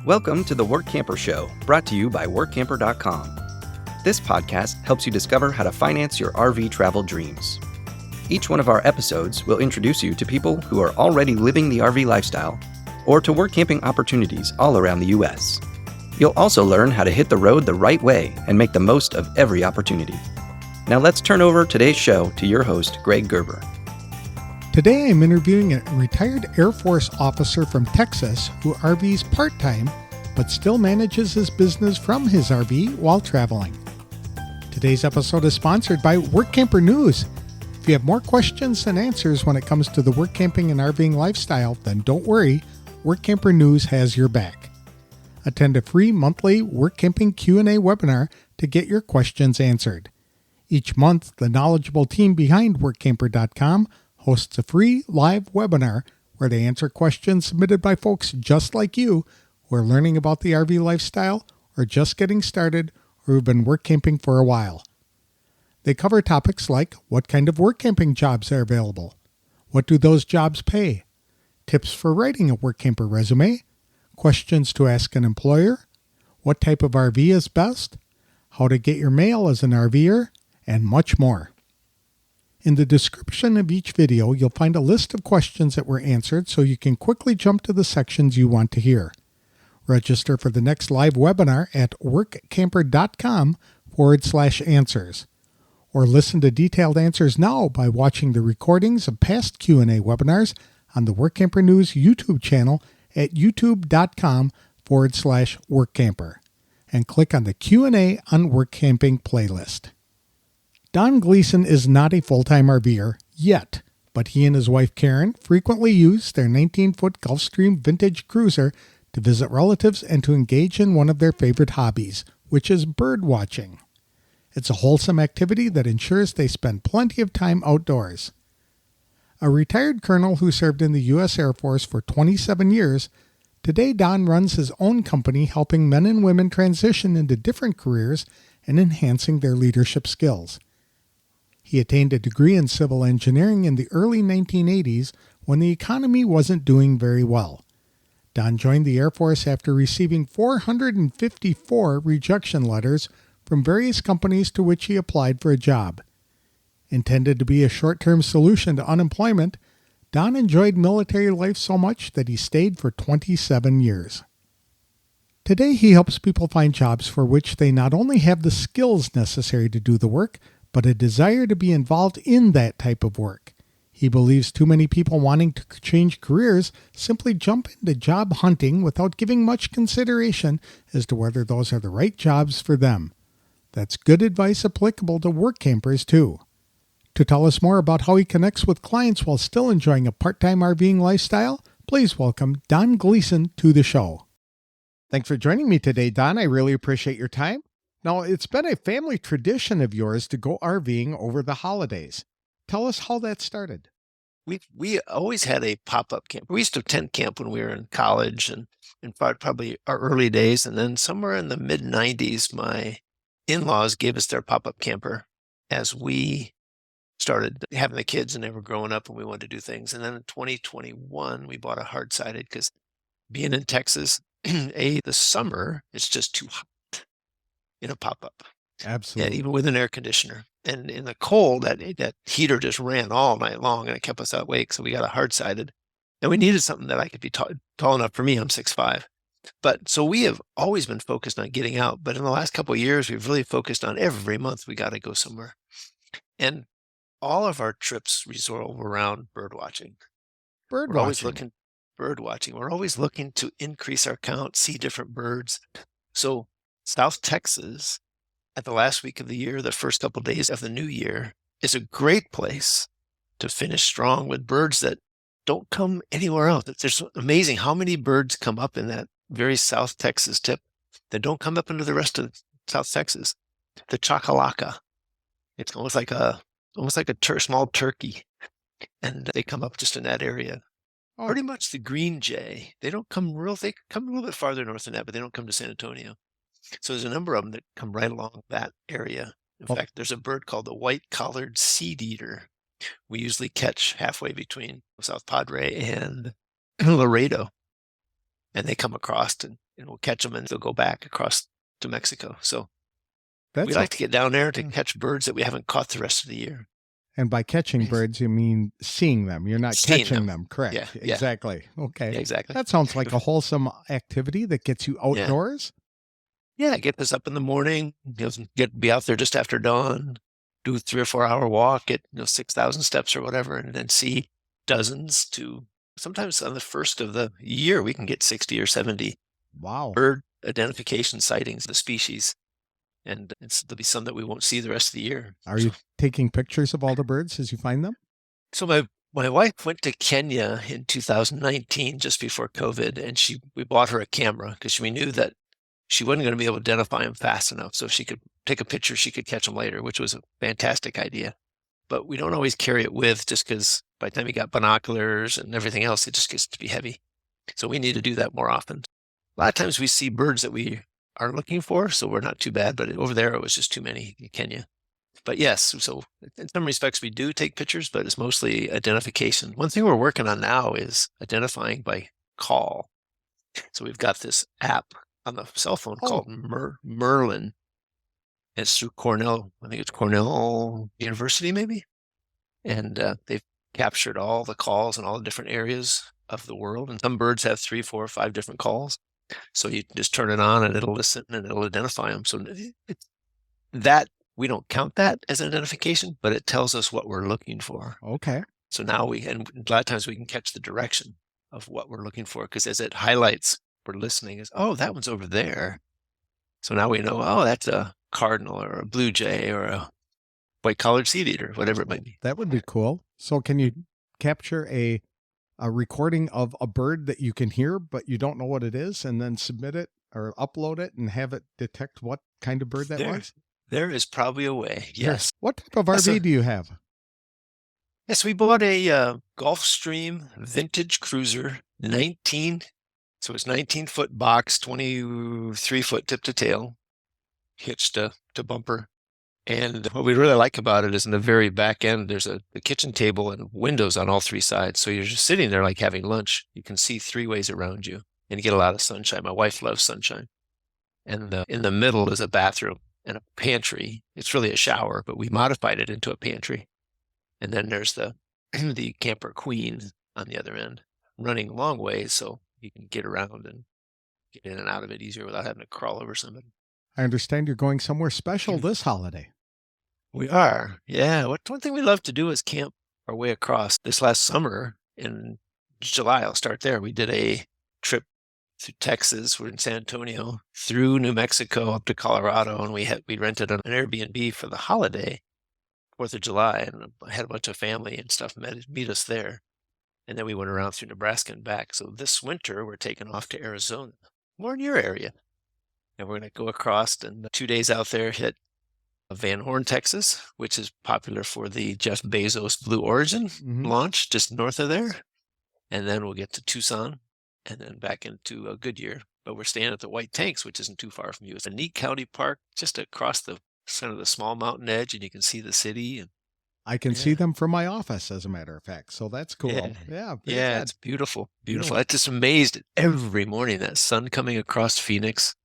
Welcome to the Workamper Show, brought to you by Workamper.com. This podcast helps you discover how to finance your RV travel dreams. Each one of our episodes will introduce you to people who are already living the RV lifestyle or to work camping opportunities all around the U.S. You'll also learn how to hit the road the right way and make the most of every opportunity. Now let's turn over today's show to your host, Greg Gerber. Today I'm interviewing a retired Air Force officer from Texas who RVs part-time but still manages his business from his RV while traveling. Today's episode is sponsored by Workamper News. If you have more questions than answers when it comes to the work camping and RVing lifestyle, then don't worry, Workamper News has your back. Attend a free monthly work camping Q&A webinar to get your questions answered. Each month, the knowledgeable team behind Workamper.com hosts a free live webinar where they answer questions submitted by folks just like you who are learning about the RV lifestyle or just getting started or who've been work camping for a while. They cover topics like what kind of work camping jobs are available, what do those jobs pay, tips for writing a work camper resume, questions to ask an employer, what type of RV is best, how to get your mail as an RVer, and much more. In the description of each video, you'll find a list of questions that were answered so you can quickly jump to the sections you want to hear. Register for the next live webinar at workamper.com/answers. Or listen to detailed answers now by watching the recordings of past Q&A webinars on the Workamper News YouTube channel at youtube.com/workamper and click on the Q&A on Work Camping playlist. Don Gleason is not a full-time RVer yet, but he and his wife Karen frequently use their 19-foot Gulfstream vintage cruiser to visit relatives and to engage in one of their favorite hobbies, which is bird watching. It's a wholesome activity that ensures they spend plenty of time outdoors. A retired colonel who served in the U.S. Air Force for 27 years, today Don runs his own company helping men and women transition into different careers and enhancing their leadership skills. He attained a degree in civil engineering in the early 1980s when the economy wasn't doing very well. Don joined the Air Force after receiving 454 rejection letters from various companies to which he applied for a job. Intended to be a short-term solution to unemployment, Don enjoyed military life so much that he stayed for 27 years. Today he helps people find jobs for which they not only have the skills necessary to do the work, but a desire to be involved in that type of work. He believes too many people wanting to change careers simply jump into job hunting without giving much consideration as to whether those are the right jobs for them. That's good advice applicable to work campers too. To tell us more about how he connects with clients while still enjoying a part-time RVing lifestyle, please welcome Don Gleason to the show. Thanks for joining me today, Don. I really appreciate your time. Now, it's been a family tradition of yours to go RVing over the holidays. Tell us how that started. We always had a pop-up camp. We used to tent camp when we were in college and in fact, probably our early days. And then somewhere in the mid-90s, my in-laws gave us their pop-up camper as we started having the kids and they were growing up and we wanted to do things. And then in 2021, we bought a hard-sided because being in Texas, the summer, it's just too hot in a pop-up. Absolutely. Yeah, even with an air conditioner. And in the cold, that heater just ran all night long and it kept us awake. So we got a hard-sided. And we needed something that I could be tall enough for me. I'm 6'5". But so we have always been focused on getting out. But in the last couple of years, we've really focused on every month we got to go somewhere. And all of our trips revolve around bird watching. We're always looking bird watching. We're always looking to increase our count, see different birds. So South Texas, at the last week of the year, the first couple of days of the new year, is a great place to finish strong with birds that don't come anywhere else. It's amazing how many birds come up in that very South Texas tip that don't come up into the rest of South Texas. The chacalaca. It's almost like a small turkey, and they come up just in that area. Oh. Pretty much the green jay. They come a little bit farther north than that, but they don't come to San Antonio. So there's a number of them that come right along that area. In fact, there's a bird called the white-collared seed eater. We usually catch halfway between South Padre and Laredo. and they come across and we'll catch them and they'll go back across to Mexico. So we That's like to get down there to catch birds that we haven't caught the rest of the year. And by catching birds, you mean seeing them. You're not Seeing catching them. them. Correct. Yeah, yeah. Exactly. Okay. Yeah, exactly. That sounds like a wholesome activity that gets you outdoors. Yeah, get us up in the morning, be out there just after dawn, do a 3 or 4 hour walk, get 6,000 steps or whatever, and then see dozens to sometimes on the first of the year we can get 60 or 70 Wow. bird identification sightings of the species. And there'll be some that we won't see the rest of the year. Are you taking pictures of all the birds as you find them? So my wife went to Kenya in 2019, just before COVID, and we bought her a camera because we knew that she wasn't going to be able to identify them fast enough. So if she could take a picture, she could catch them later, which was a fantastic idea. But we don't always carry it with, just because by the time you got binoculars and everything else, it just gets to be heavy. So we need to do that more often. A lot of times we see birds that we are looking for, so we're not too bad. But over there, it was just too many in Kenya. But yes, so in some respects, we do take pictures, but it's mostly identification. One thing we're working on now is identifying by call. So we've got this app on the cell phone called Merlin. It's through Cornell. I think it's Cornell University, maybe. And they've captured all the calls in all the different areas of the world. And some birds have 3, 4, 5 different calls. So you just turn it on and it'll listen and it'll identify them. So that we don't count that as an identification, but it tells us what we're looking for. Okay. So now and a lot of times we can catch the direction of what we're looking for, because as it highlights, we're listening is, oh, that one's over there. So now we know, oh, that's a cardinal or a blue jay or a white-collared seed eater, whatever it might be. That would be cool. So can you capture a recording of a bird that you can hear, but you don't know what it is, and then submit it or upload it and have it detect what kind of bird that was? There is probably a way, yes. What type of RV do you have? Yes, we bought a Gulfstream vintage cruiser, so it's 19-foot box, 23-foot tip to tail, hitched to bumper. And what we really like about it is in the very back end, there's the kitchen table and windows on all 3 sides. So you're just sitting there like having lunch. You can see 3 ways around you and you get a lot of sunshine. My wife loves sunshine. And in the middle is a bathroom and a pantry. It's really a shower, but we modified it into a pantry. And then there's the camper queen on the other end, running long ways so you can get around and get in and out of it easier without having to crawl over somebody. I understand you're going somewhere special this holiday. We are. Yeah. One thing we love to do is camp our way across. This last summer in July, I'll start there. We did a trip through Texas. We're in San Antonio, through New Mexico up to Colorado, and we rented an Airbnb for the holiday, 4th of July, and I had a bunch of family and stuff meet us there. And then we went around through Nebraska and back. So this winter, we're taking off to Arizona, more in your area. And we're going to go across and 2 days out there, hit Van Horn, Texas, which is popular for the Jeff Bezos Blue Origin launch just north of there. And then we'll get to Tucson and then back into Goodyear. But we're staying at the White Tanks, which isn't too far from you. It's a neat county park just across the center of the small mountain edge, and you can see the city. And I can see them from my office, as a matter of fact. So that's cool. Yeah. It's beautiful. Beautiful. I'm just amazed every morning, that sun coming across Phoenix.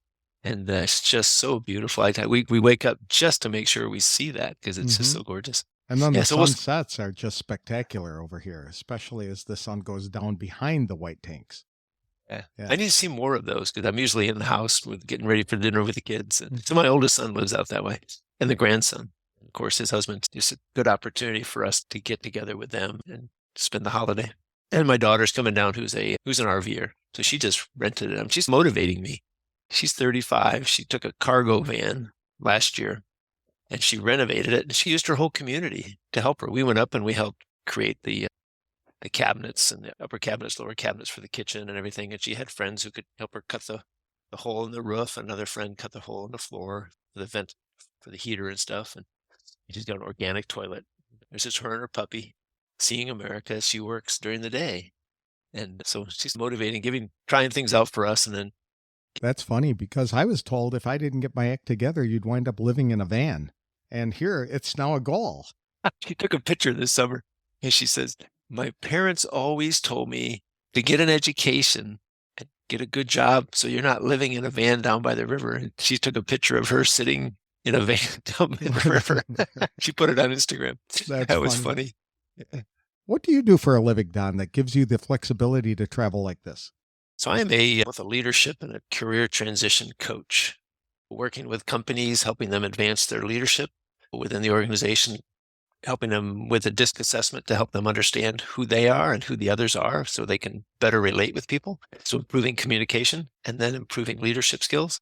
And it's just so beautiful. We wake up just to make sure we see that, because it's just so gorgeous. And then the sunsets are just spectacular over here, especially as the sun goes down behind the White Tanks. Yeah. I need to see more of those, because I'm usually in the house getting ready for dinner with the kids. And so my oldest son lives out that way, and the grandson. Of course, his husband's just a good opportunity for us to get together with them and spend the holiday. And my daughter's coming down, who's an RVer. So she just rented it. She's motivating me. She's 35. She took a cargo van last year and she renovated it, and she used her whole community to help her. We went up and we helped create the cabinets and the upper cabinets, lower cabinets for the kitchen and everything. And she had friends who could help her cut the hole in the roof. Another friend cut the hole in the floor for the vent for the heater and stuff. And she's got an organic toilet. There's just her and her puppy seeing America as she works during the day. And so she's motivating, trying things out for us. And then that's funny, because I was told if I didn't get my act together, you'd wind up living in a van. And here it's now a goal. She took a picture this summer and she says, my parents always told me to get an education and get a good job so you're not living in a van down by the river. And she took a picture of her sitting in a van down by the river. She put it on Instagram. That was funny. Yeah. What do you do for a living, Don, that gives you the flexibility to travel like this? So I am both a leadership and a career transition coach, working with companies, helping them advance their leadership within the organization, helping them with a DISC assessment to help them understand who they are and who the others are so they can better relate with people. So improving communication and then improving leadership skills.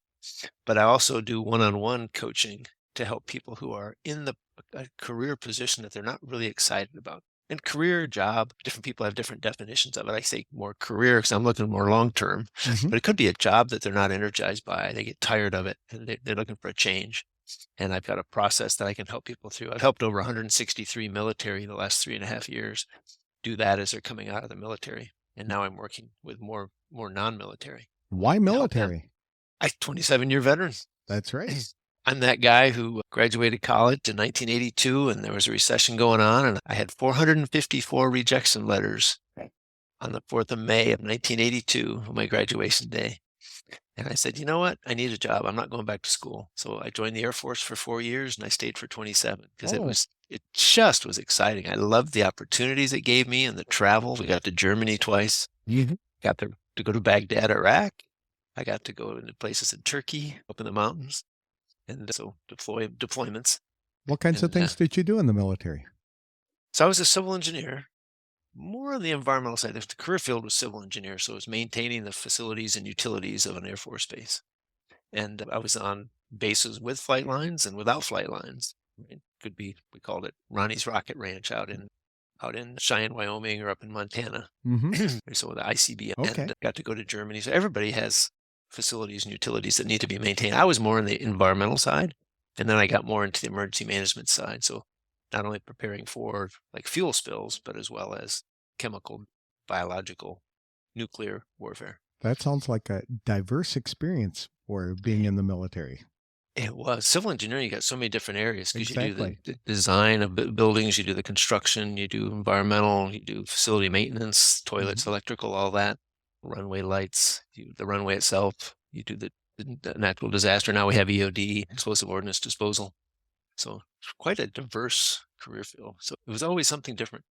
But I also do one-on-one coaching to help people who are in a career position that they're not really excited about. And career, job, different people have different definitions of it. I say more career because I'm looking more long-term, but it could be a job that they're not energized by. They get tired of it and they're looking for a change. And I've got a process that I can help people through. I've helped over 163 military in the last 3.5 years do that as they're coming out of the military. And now I'm working with more non-military. Why military? I'm a 27-year veteran. That's right. I'm that guy who graduated college in 1982, and there was a recession going on, and I had 454 rejection letters on the 4th of May of 1982, on my graduation day. And I said, you know what? I need a job. I'm not going back to school. So I joined the Air Force for 4 years, and I stayed for 27 because it just was exciting. I loved the opportunities it gave me and the travel. We got to Germany twice. Got to go to Baghdad, Iraq. I got to go into places in Turkey, up in the mountains. And so deployments. What kinds of things did you do in the military? So I was a civil engineer, more on the environmental side. The career field was civil engineer, so it was maintaining the facilities and utilities of an Air Force base. And I was on bases with flight lines and without flight lines. It could be, we called it Ronnie's Rocket Ranch out in Cheyenne, Wyoming, or up in Montana. So the ICBM. Okay. And got to go to Germany. So everybody has facilities and utilities that need to be maintained. I was more on the environmental side, and then I got more into the emergency management side. So not only preparing for like fuel spills, but as well as chemical, biological, nuclear warfare. That sounds like a diverse experience for being in the military. It was. Civil engineering, you got so many different areas because you do the design of buildings, you do the construction, you do environmental, you do facility maintenance, toilets, electrical, all that. Runway lights, the runway itself, you do the natural disaster. Now we have EOD, explosive ordnance disposal. So it's quite a diverse career field. So it was always something different.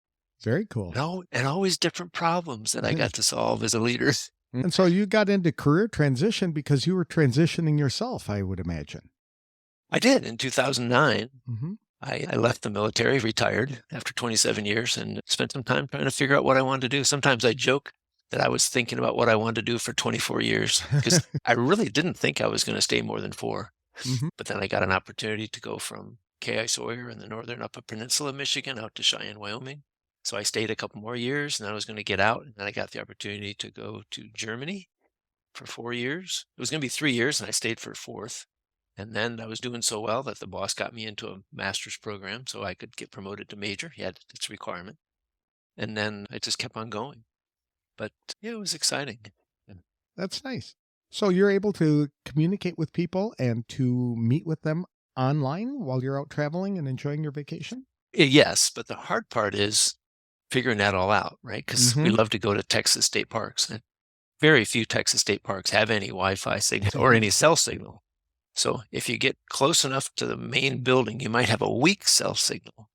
Very cool. And always different problems that I got to solve as a leader. And so you got into career transition because you were transitioning yourself, I would imagine. I did in 2009. I left the military, retired after 27 years, and spent some time trying to figure out what I wanted to do. Sometimes I joke that I was thinking about what I wanted to do for 24 years because I really didn't think I was going to stay more than 4. But then I got an opportunity to go from K.I. Sawyer in the northern Upper Peninsula of Michigan out to Cheyenne, Wyoming. So I stayed a couple more years, and then I was going to get out, and then I got the opportunity to go to Germany for 4 years. It was going to be 3 years, and I stayed for a 4th. And then I was doing so well that the boss got me into a master's program so I could get promoted to major. He had its requirement. And then I just kept on going. But yeah, it was exciting. That's nice. So you're able to communicate with people and to meet with them online while you're out traveling and enjoying your vacation? Yes, but the hard part is figuring that all out, right? Because we love to go to Texas state parks. And very few Texas state parks have any Wi-Fi signal or any cell signal. So if you get close enough to the main building, you might have a weak cell signal.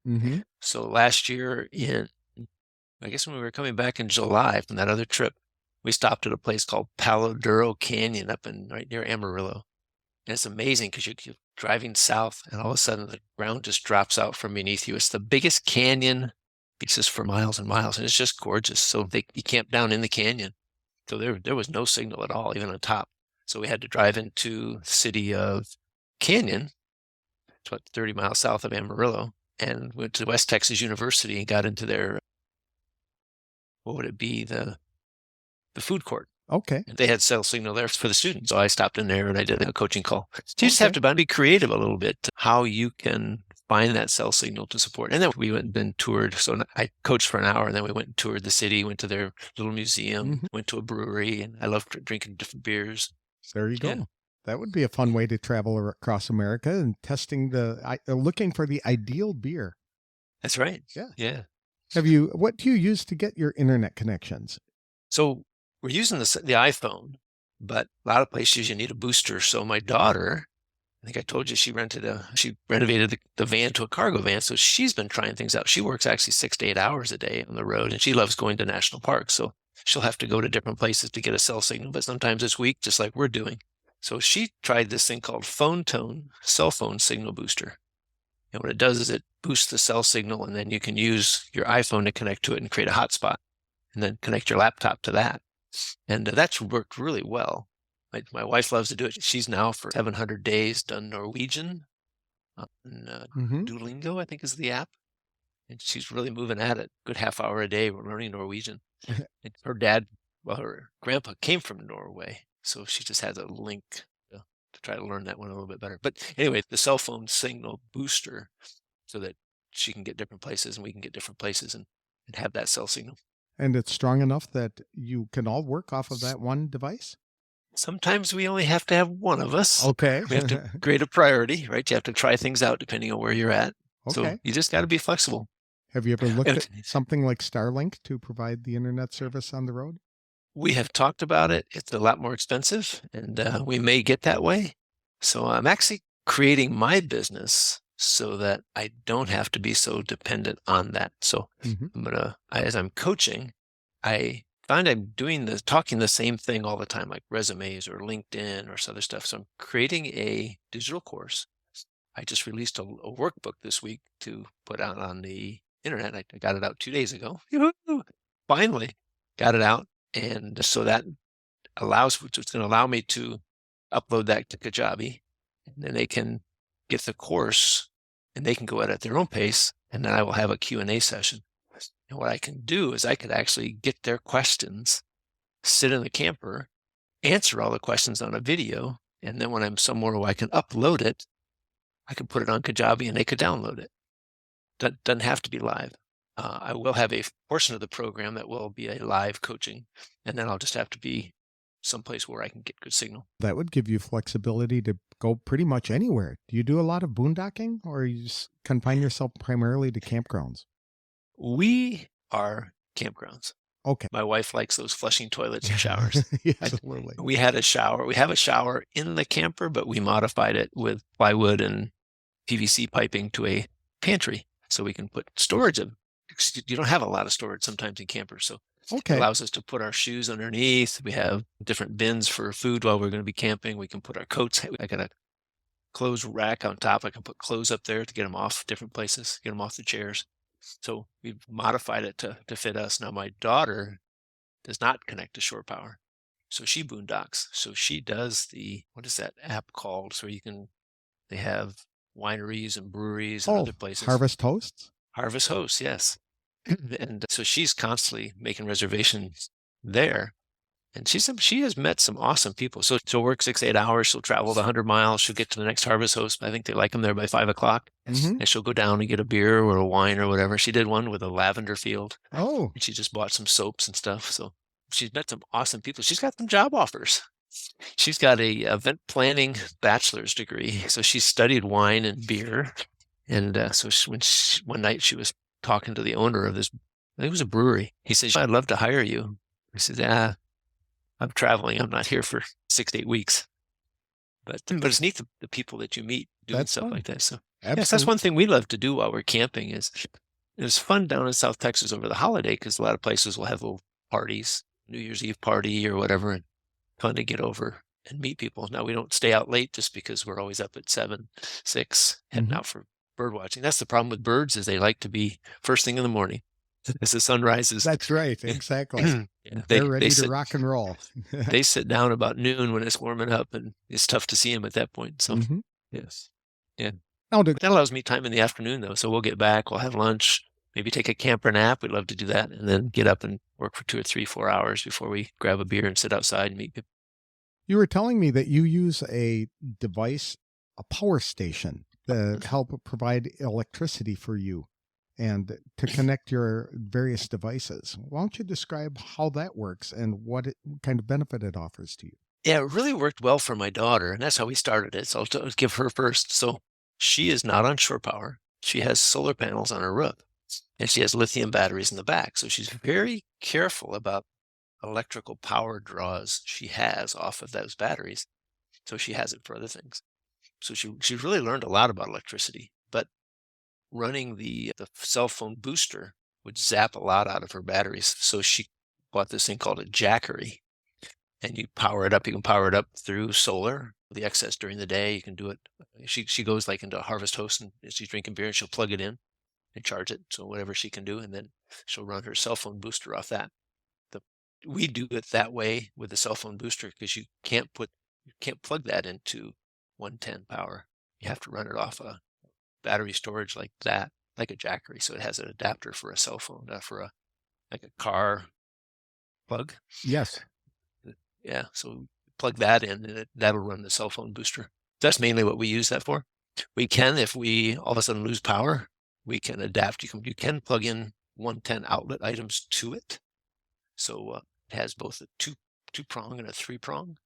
So last year I guess when we were coming back in July from that other trip, we stopped at a place called Palo Duro Canyon up right near Amarillo. And it's amazing because you're driving south and all of a sudden the ground just drops out from beneath you. It's the biggest canyon pieces for miles and miles, and it's just gorgeous. So you camp down in the canyon. So there was no signal at all, even on top. So we had to drive into the city of Canyon, it's about 30 miles south of Amarillo, and went to West Texas University and got into their, what would it be, the food court. Okay. And they had cell signal there for the students. So I stopped in there and I did a coaching call. So you just have to be creative a little bit, how you can find that cell signal to support. And then we went and toured. So I coached for an hour and then we went and toured the city, went to their little museum, went to a brewery, and I love drinking different beers. There you go. Yeah. That would be a fun way to travel across America and looking for the ideal beer. That's right. Yeah. What do you use to get your internet connections? So we're using the iPhone, but a lot of places you need a booster. So my daughter, I think I told you she renovated the van to a cargo van. So she's been trying things out. She works actually 6 to 8 hours a day on the road, and she loves going to national parks. So she'll have to go to different places to get a cell signal, but sometimes it's weak, just like we're doing. So she tried this thing called Phone Tone cell phone signal booster. And what it does is it boosts the cell signal, and then you can use your iPhone to connect to it and create a hotspot, and then connect your laptop to that. And that's worked really well. My wife loves to do it. She's now for 700 days done Norwegian on Duolingo, I think is the app. And she's really moving at it. Good half hour a day. We're learning Norwegian. And her grandpa came from Norway. So she just has a link to try to learn that one a little bit better. But anyway, the cell phone signal booster so that she can get different places and we can get different places and have that cell signal. And it's strong enough that you can all work off of that one device? Sometimes we only have to have one of us. Okay. We have to create a priority, right? You have to try things out depending on where you're at. Okay. So you just got to be flexible. Have you ever looked at something like Starlink to provide the internet service on the road? We have talked about it. It's a lot more expensive, and we may get that way. So I'm actually creating my business so that I don't have to be so dependent on that. So as I'm coaching, I find I'm talking the same thing all the time, like resumes or LinkedIn or other stuff. So I'm creating a digital course. I just released a workbook this week to put out on the internet. I got it out 2 days ago. Finally got it out. And so that it's going to allow me to upload that to Kajabi, and then they can get the course and they can go at their own pace. And then I will have a Q&A session. And what I can do is I could actually get their questions, sit in the camper, answer all the questions on a video. And then when I'm somewhere where I can upload it, I can put it on Kajabi and they could download it. Doesn't have to be live. I will have a portion of the program that will be a live coaching, and then I'll just have to be someplace where I can get good signal. That would give you flexibility to go pretty much anywhere. Do you do a lot of boondocking, or you just confine yourself primarily to campgrounds? We are campgrounds. Okay. My wife likes those flushing toilets and showers. Yes, absolutely. We had a shower. We have a shower in the camper, but we modified it with plywood and PVC piping to a pantry so we can put storage of. You don't have a lot of storage sometimes in campers, so it allows us to put our shoes underneath. We have different bins for food while we're going to be camping. We can put our coats. I got a clothes rack on top. I can put clothes up there to get them off different places, get them off the chairs. So we've modified it to fit us. Now my daughter does not connect to shore power, so she boondocks. So she does what is that app called? So they have wineries and breweries and other places. Harvest Hosts? Harvest Hosts, yes. And so she's constantly making reservations there. And she has met some awesome people. So she'll work 6, 8 hours. She'll travel the 100 miles. She'll get to the next Harvest Host. I think they like them there by 5 o'clock. And she'll go down and get a beer or a wine or whatever. She did one with a lavender field. Oh. And she just bought some soaps and stuff. So she's met some awesome people. She's got some job offers. She's got a event planning bachelor's degree. So she studied wine and beer. And so one night she was talking to the owner of this, I think it was a brewery. He says, "I'd love to hire you." I said, "I'm traveling. I'm not here for 6 to 8 weeks." But it's neat the people that you meet doing stuff like that. So yes, that's one thing we love to do while we're camping. It was fun down in South Texas over the holiday because a lot of places will have little parties, New Year's Eve party or whatever, and fun to get over and meet people. Now we don't stay out late just because we're always up at 7, 6, heading out for bird watching. That's the problem with birds is they like to be first thing in the morning as the sun rises. That's right. Exactly. They're ready to rock and roll. They sit down about noon when it's warming up, and it's tough to see them at that point. So yes. Yeah. That allows me time in the afternoon though. So we'll get back, we'll have lunch, maybe take a camper nap. We'd love to do that. And then get up and work for 2 or 3, 4 hours before we grab a beer and sit outside and meet people. You were telling me that you use a device, a power station, to help provide electricity for you and to connect your various devices. Why don't you describe how that works and what kind of benefit it offers to you? Yeah, it really worked well for my daughter, and that's how we started it. So I'll give her first. So she is not on shore power. She has solar panels on her roof, and she has lithium batteries in the back. So she's very careful about electrical power draws she has off of those batteries. So she has it for other things. So she really learned a lot about electricity, but running the cell phone booster would zap a lot out of her batteries. So she bought this thing called a jackery, and you power it up. You can power it up through solar. The excess during the day, you can do it. She goes like into a Harvest Host, and she's drinking beer, and she'll plug it in and charge it. So whatever she can do, and then she'll run her cell phone booster off that. We do it that way with the cell phone booster because you can't plug that into 110 power. You have to run it off a battery storage like that, like a jackery. So it has an adapter for a cell phone, like a car plug. Yes. Yeah, so plug that in, and that'll run the cell phone booster. That's mainly what we use that for. We can, if we all of a sudden lose power, we can adapt. You can plug in 110 outlet items to it. So it has both a two-prong and a three-prong.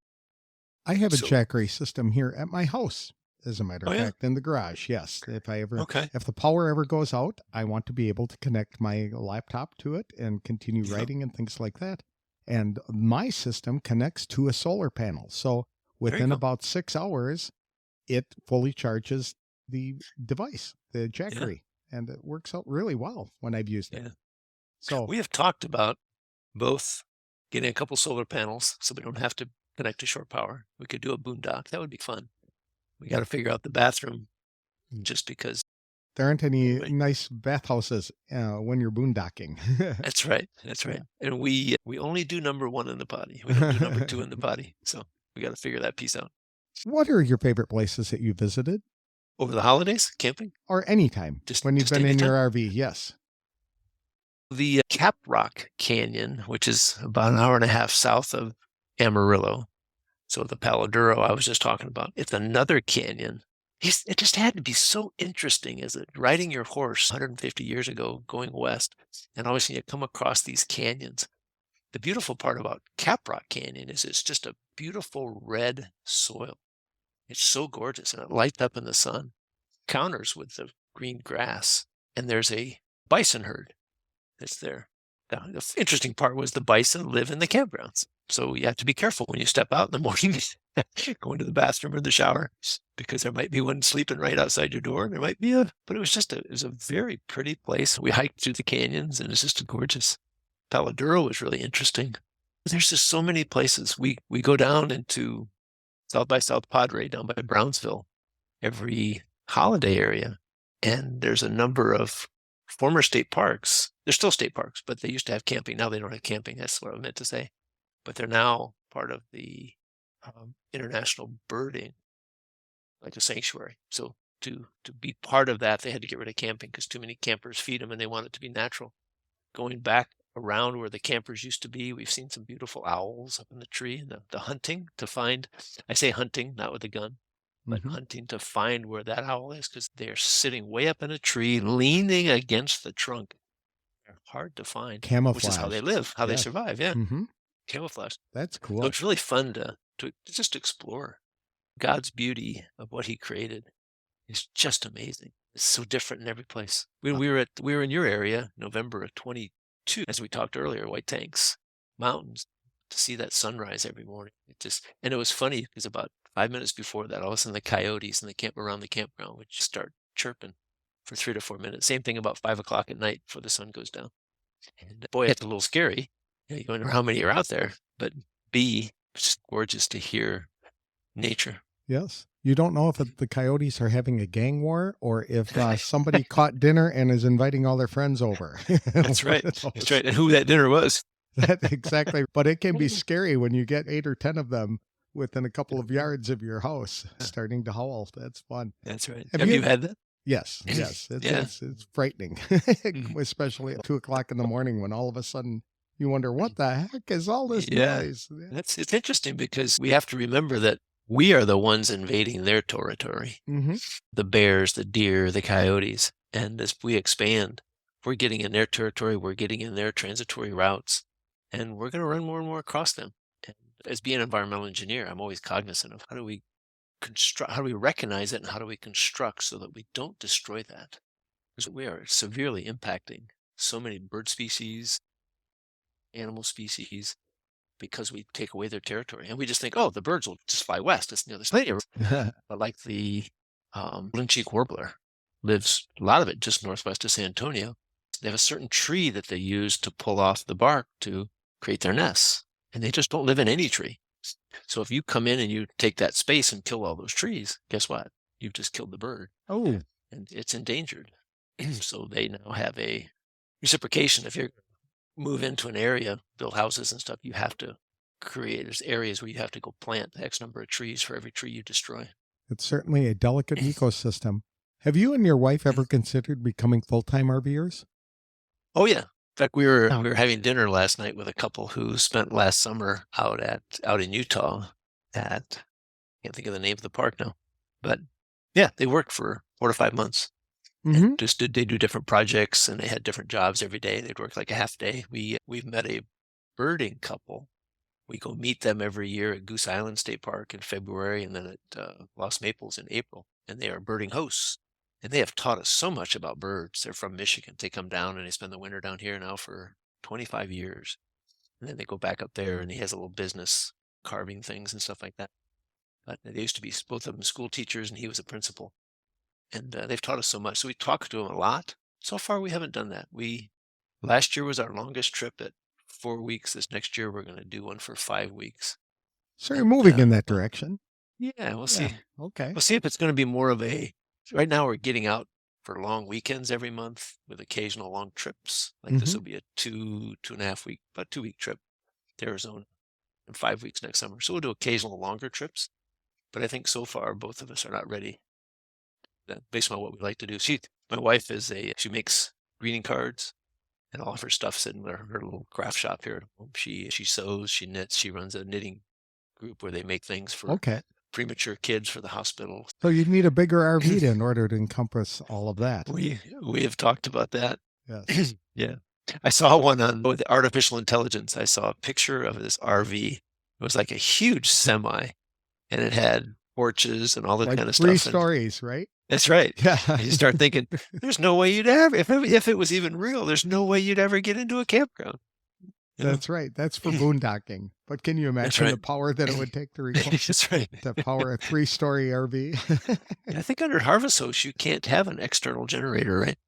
I have a jackery system here at my house, as a matter of fact, in the garage. Yes. If the power ever goes out, I want to be able to connect my laptop to it and continue writing and things like that. And my system connects to a solar panel. So within about 6 hours, it fully charges the device, the jackery. And it works out really well when I've used it. So we have talked about both getting a couple solar panels so we don't have to connect to shore power. We could do a boondock. That would be fun. We got to figure out the bathroom just because there aren't any nice bathhouses when you're boondocking. That's right. That's right. And we only do number 1 in the potty. We don't do number 2 in the potty. So we got to figure that piece out. What are your favorite places that you visited? Over the holidays, camping? Or anytime, when you've been in your RV, yes. The Cap Rock Canyon, which is about an hour and a half south of Amarillo. So the Palo Duro I was just talking about. It's another canyon. It just had to be so interesting as riding your horse 150 years ago going west, and all of a sudden you come across these canyons. The beautiful part about Cap Rock Canyon is it's just a beautiful red soil. It's so gorgeous, and it lights up in the sun, counters with the green grass, and there's a bison herd that's there. The interesting part was the bison live in the campgrounds. So you have to be careful when you step out in the morning, going to the bathroom or the shower, because there might be one sleeping right outside your door. There might be but it was a very pretty place. We hiked through the canyons, and it's just gorgeous. Palo Duro was really interesting. There's just so many places. We go down into South by South Padre, down by Brownsville, every holiday area. And there's a number of former state parks. They're still state parks, but they used to have camping. Now they don't have camping. That's what I meant to say. But they're now part of the international birding, like a sanctuary. So to be part of that, they had to get rid of camping because too many campers feed them, and they want it to be natural. Going back around where the campers used to be, we've seen some beautiful owls up in the tree, and the hunting to find, I say hunting, not with a gun, but hunting to find where that owl is, because they're sitting way up in a tree, leaning against the trunk. They're hard to find. Camouflage. Which is how they live, how they survive, Camouflage. That's cool. So it's really fun to just explore. God's beauty of what he created is just amazing. It's so different in every place. We were in your area, November of 22, as we talked earlier, White Tanks Mountains, to see that sunrise every morning. And it was funny because about 5 minutes before that, all of a sudden the coyotes in the camp around the campground would just start chirping for 3 to 4 minutes. Same thing about 5 o'clock at night before the sun goes down. And boy, it's a little scary. You wonder how many are out there, but it's just gorgeous to hear nature. Yes. You don't know if the coyotes are having a gang war or if somebody caught dinner and is inviting all their friends over. That's right. That's right. And who that dinner was. Exactly. But it can be scary when you get 8 or 10 of them within a couple of yards of your house starting to howl. That's fun. That's right. Have you had that? Yes. It's frightening, especially at 2 o'clock in the morning when all of a sudden you wonder, what the heck is all this noise? It's interesting because we have to remember that we are the ones invading their territory. The bears, the deer, the coyotes. And as we expand, we're getting in their territory, we're getting in their transitory routes, and we're going to run more and more across them. And as being an environmental engineer, I'm always cognizant of how do we recognize it, and how do we construct so that we don't destroy that? Because we are severely impacting so many bird species, animal species, because we take away their territory. And we just think, oh, the birds will just fly west. There's plenty of but like the golden cheek warbler lives, a lot of it just northwest of San Antonio. They have a certain tree that they use to pull off the bark to create their nests. And they just don't live in any tree. So if you come in and you take that space and kill all those trees, guess what? You've just killed the bird. Oh. And it's endangered. So they now have a reciprocation. If you're move into an area, build houses and stuff, you have to there's areas where you have to go plant X number of trees for every tree you destroy. It's certainly a delicate ecosystem. Have you and your wife ever considered becoming full-time RVers? Oh yeah. In fact, we were having dinner last night with a couple who spent last summer out in Utah I can't think of the name of the park now, but yeah, they worked for 4 to 5 months. Mm-hmm. They do different projects, and they had different jobs every day. They'd work like a half day. We've met a birding couple. We go meet them every year at Goose Island State Park in February, and then at Lost Maples in April. And they are birding hosts, and they have taught us so much about birds. They're from Michigan. They come down and they spend the winter down here now for 25 years, and then they go back up there. And he has a little business carving things and stuff like that. But they used to be both of them school teachers, and he was a principal. And they've taught us so much. So we talk to them a lot. So far, we haven't done that. Last year was our longest trip at 4 weeks. This next year, we're going to do one for 5 weeks. So you're moving in that direction. Yeah, we'll see. Okay. We'll see if it's going to be more of right now we're getting out for long weekends every month with occasional long trips. Like this will be a 2.5 week, about 2-week trip to Arizona, and 5 weeks next summer. So we'll do occasional longer trips. But I think so far, both of us are not ready. Based on what we like to do. My wife she makes greeting cards, and all of her stuff's in her little craft shop here at home. She sews, she knits, she runs a knitting group where they make things for premature kids for the hospital. So you'd need a bigger RV in order to encompass all of that. We have talked about that. Yes. Yeah. I saw one on the artificial intelligence. I saw a picture of this RV. It was like a huge semi, and it had porches and all that kind of stuff. 3 stories, right? That's right. Yeah. You start thinking, there's no way you'd ever, if it was even real, there's no way you'd ever get into a campground. That's right. That's for boondocking. But can you imagine the power that it would take to That's right. to power a 3-story RV? I think under Harvest Host, you can't have an external generator, right?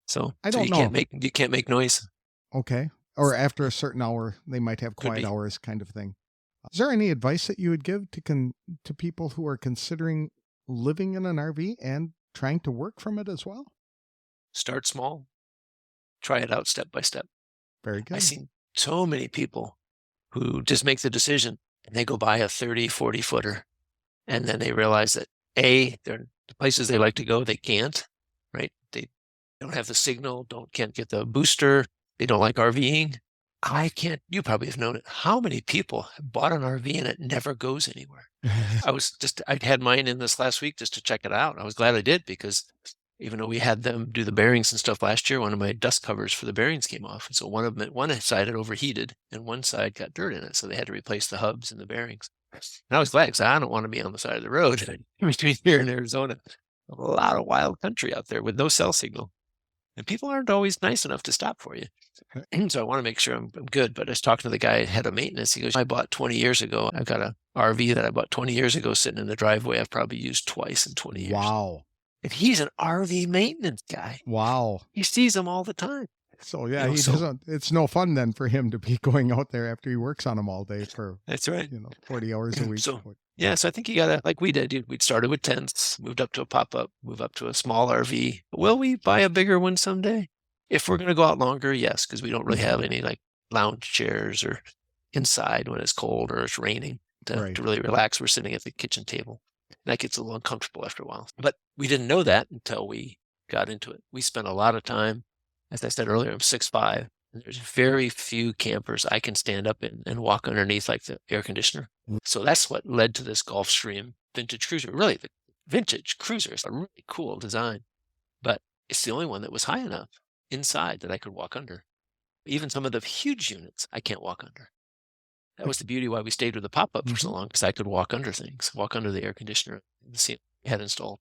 So I don't know. You can't make noise. Okay. Or after a certain hour, they might have quiet hours kind of thing. Is there any advice that you would give to people who are considering living in an RV and trying to work from it as well? Start small. Try it out step by step. Very good. I've seen so many people who just make the decision and they go buy a 30, 40 footer. And then they realize that the places they like to go, they can't, right? They don't have the signal, can't get the booster. They don't like RVing. You probably have known it. How many people have bought an RV and it never goes anywhere? I had mine in this last week just to check it out. I was glad I did, because even though we had them do the bearings and stuff last year, one of my dust covers for the bearings came off. And so one side had overheated and one side got dirt in it. So they had to replace the hubs and the bearings. And I was glad, because I don't want to be on the side of the road between here and Arizona. A lot of wild country out there with no cell signal. And people aren't always nice enough to stop for you. So I want to make sure I'm good. But I was talking to the guy, head of maintenance. He goes, I bought 20 years ago. I've got a RV that I bought 20 years ago sitting in the driveway. I've probably used twice in 20 years. Wow. And he's an RV maintenance guy. Wow. He sees them all the time. So yeah, it's no fun then for him to be going out there after he works on them all day for, that's right, 40 hours a week. So I think you gotta, like we did, we'd started with tents, moved up to a pop-up, move up to a small RV. Will we buy a bigger one someday? If we're going to go out longer, yes, because we don't really have any like lounge chairs or inside when it's cold or it's raining to really relax. We're sitting at the kitchen table. That gets a little uncomfortable after a while. But we didn't know that until we got into it. We spent a lot of time, as I said earlier, I'm 6'5", and there's very few campers I can stand up in and walk underneath like the air conditioner. So that's what led to this Gulfstream vintage cruiser. Really, the vintage cruiser is a really cool design, but it's the only one that was high enough inside that I could walk under. Even some of the huge units I can't walk under. That was the beauty why we stayed with the pop-up for so long, because I could walk under things, walk under the air conditioner and see it had installed.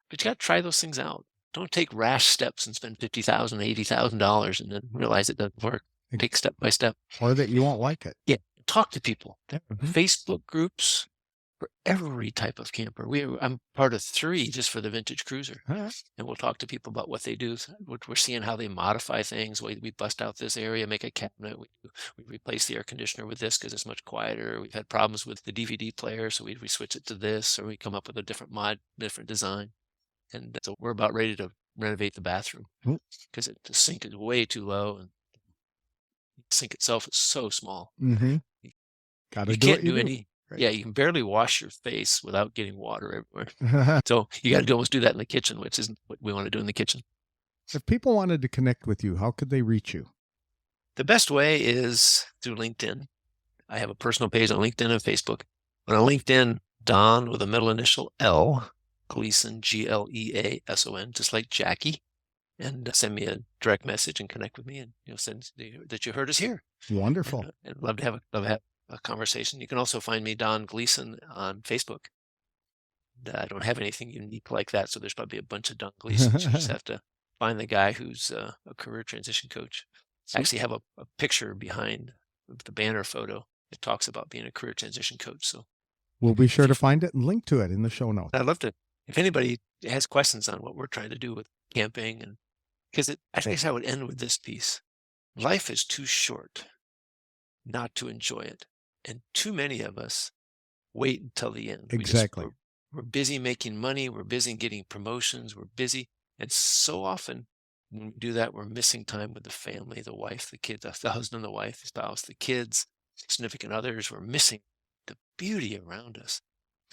But you got to try those things out. Don't take rash steps and spend $50,000, $80,000 and then realize it doesn't work. Take step by step. Or that you won't like it. Yeah. talk to people. There are Facebook groups for every type of camper. I'm part of 3 just for the vintage cruiser. And we'll talk to people about what they do. We're seeing how they modify things. We bust out this area, make a cabinet. We replace the air conditioner with this because it's much quieter. We've had problems with the DVD player, so we switch it to this, or we come up with a different mod, different design. And so we're about ready to renovate the bathroom because the sink is way too low and the sink itself is so small. Mm-hmm. You can't do any. Right. Yeah, you can barely wash your face without getting water everywhere. So you got to almost do that in the kitchen, which isn't what we want to do in the kitchen. If people wanted to connect with you, how could they reach you? The best way is through LinkedIn. I have a personal page on LinkedIn and Facebook. But on LinkedIn, Don with a middle initial L, Gleason, Gleason, just like Jackie. And send me a direct message and connect with me, and send that you heard us here. Wonderful. And love to have a conversation. You can also find me, Don Gleason, on Facebook. I don't have anything unique like that, so there's probably a bunch of Don Gleasons. You just have to find the guy who's a career transition coach. I actually have a picture behind the banner photo that talks about being a career transition coach. So we'll be sure to find it and link to it in the show notes. I'd love to, if anybody has questions on what we're trying to do with camping, and because I guess I would end with this piece. Life is too short not to enjoy it. And too many of us wait until the end. Exactly. We're busy making money. We're busy getting promotions. We're busy. And so often when we do that, we're missing time with the family, the wife, the kids, the husband, the wife, the spouse, the kids, significant others. We're missing the beauty around us.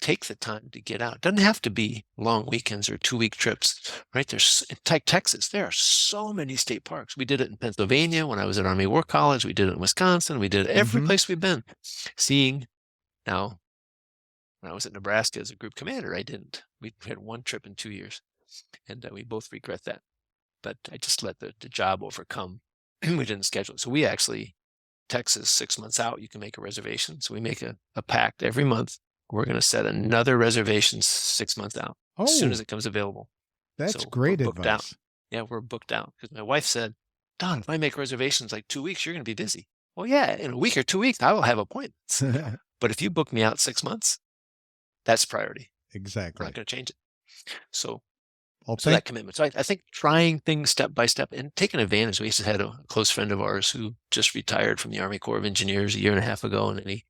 Take the time to get out. It doesn't have to be long weekends or 2-week trips, right? There's in Texas, there are so many state parks. We did it in Pennsylvania when I was at Army War College. We did it in Wisconsin. We did it every place we've been. Seeing now, when I was at Nebraska as a group commander, I didn't. We had 1 trip in 2 years, and we both regret that. But I just let the job overcome. We didn't schedule it. So we actually, Texas, 6 months out, you can make a reservation. So we make a pact every month. We're going to set another reservation 6 months out as soon as it comes available. That's great advice. Out. Yeah, we're booked out because my wife said, Don, if I make reservations like 2 weeks, you're going to be busy. Well, yeah, in a week or 2 weeks, I will have appointments. But if you book me out 6 months, that's priority. Exactly. We're not going to change it. So that commitment. So I think trying things step by step and taking advantage. We had a close friend of ours who just retired from the Army Corps of Engineers 1.5 years ago, and he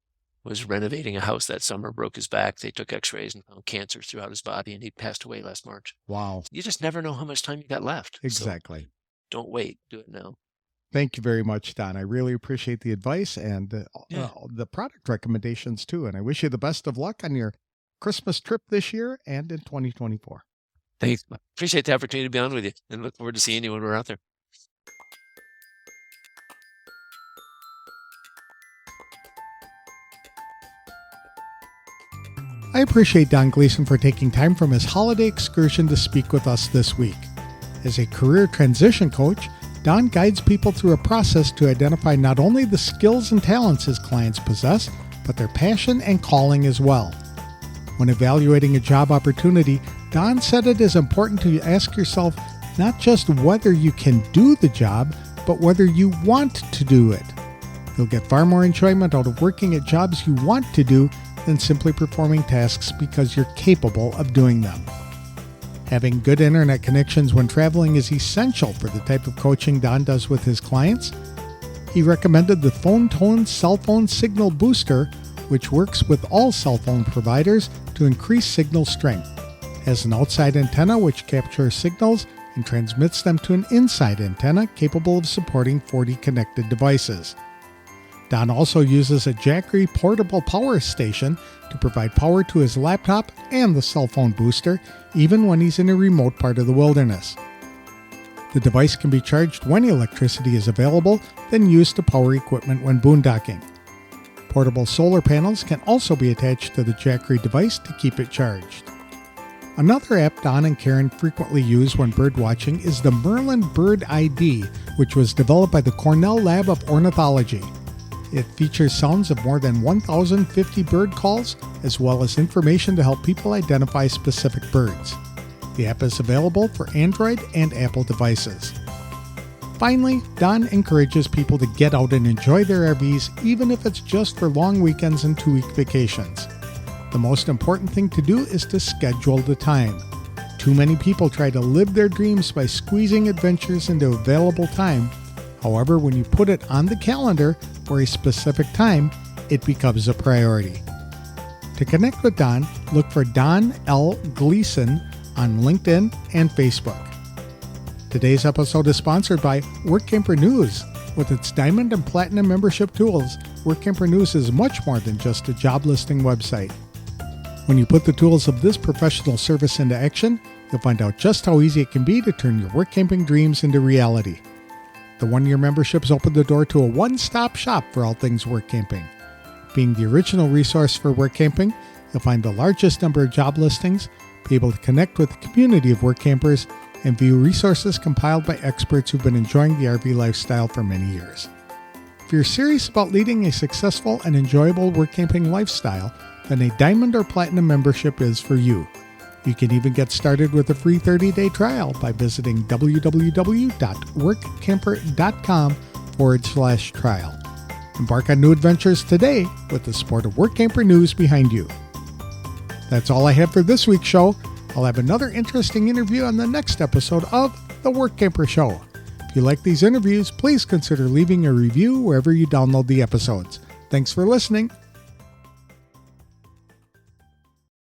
was renovating a house that summer, broke his back. They took x-rays and found cancer throughout his body, and he passed away last March. Wow. You just never know how much time you got left. Exactly. So don't wait. Do it now. Thank you very much, Don. I really appreciate the advice and the product recommendations, too. And I wish you the best of luck on your Christmas trip this year and in 2024. Thanks. Appreciate the opportunity to be on with you, and look forward to seeing you when we're out there. I appreciate Don Gleason for taking time from his holiday excursion to speak with us this week. As a career transition coach, Don guides people through a process to identify not only the skills and talents his clients possess, but their passion and calling as well. When evaluating a job opportunity, Don said it is important to ask yourself not just whether you can do the job, but whether you want to do it. You'll get far more enjoyment out of working at jobs you want to do than simply performing tasks because you're capable of doing them. Having good internet connections when traveling is essential for the type of coaching Don does with his clients. He recommended the Phone Tone cell phone signal booster, which works with all cell phone providers to increase signal strength. It has an outside antenna which captures signals and transmits them to an inside antenna capable of supporting 40 connected devices. Don also uses a Jackery portable power station to provide power to his laptop and the cell phone booster, even when he's in a remote part of the wilderness. The device can be charged when electricity is available, then used to power equipment when boondocking. Portable solar panels can also be attached to the Jackery device to keep it charged. Another app Don and Karen frequently use when bird watching is the Merlin Bird ID, which was developed by the Cornell Lab of Ornithology. It features sounds of more than 1,050 bird calls, as well as information to help people identify specific birds. The app is available for Android and Apple devices. Finally, Don encourages people to get out and enjoy their RVs, even if it's just for long weekends and 2-week vacations. The most important thing to do is to schedule the time. Too many people try to live their dreams by squeezing adventures into available time. However, when you put it on the calendar for a specific time, it becomes a priority. To connect with Don, look for Don L. Gleason on LinkedIn and Facebook. Today's episode is sponsored by Workamper News. With its Diamond and Platinum membership tools, Workamper News is much more than just a job listing website. When you put the tools of this professional service into action, you'll find out just how easy it can be to turn your work camping dreams into reality. The one-year memberships open the door to a one-stop shop for all things work camping. Being the original resource for work camping, you'll find the largest number of job listings, be able to connect with the community of work campers, and view resources compiled by experts who've been enjoying the RV lifestyle for many years. If you're serious about leading a successful and enjoyable work camping lifestyle, then a Diamond or Platinum membership is for you. You can even get started with a free 30-day trial by visiting www.workamper.com/trial. Embark on new adventures today with the support of Workamper News behind you. That's all I have for this week's show. I'll have another interesting interview on the next episode of The Workamper Show. If you like these interviews, please consider leaving a review wherever you download the episodes. Thanks for listening.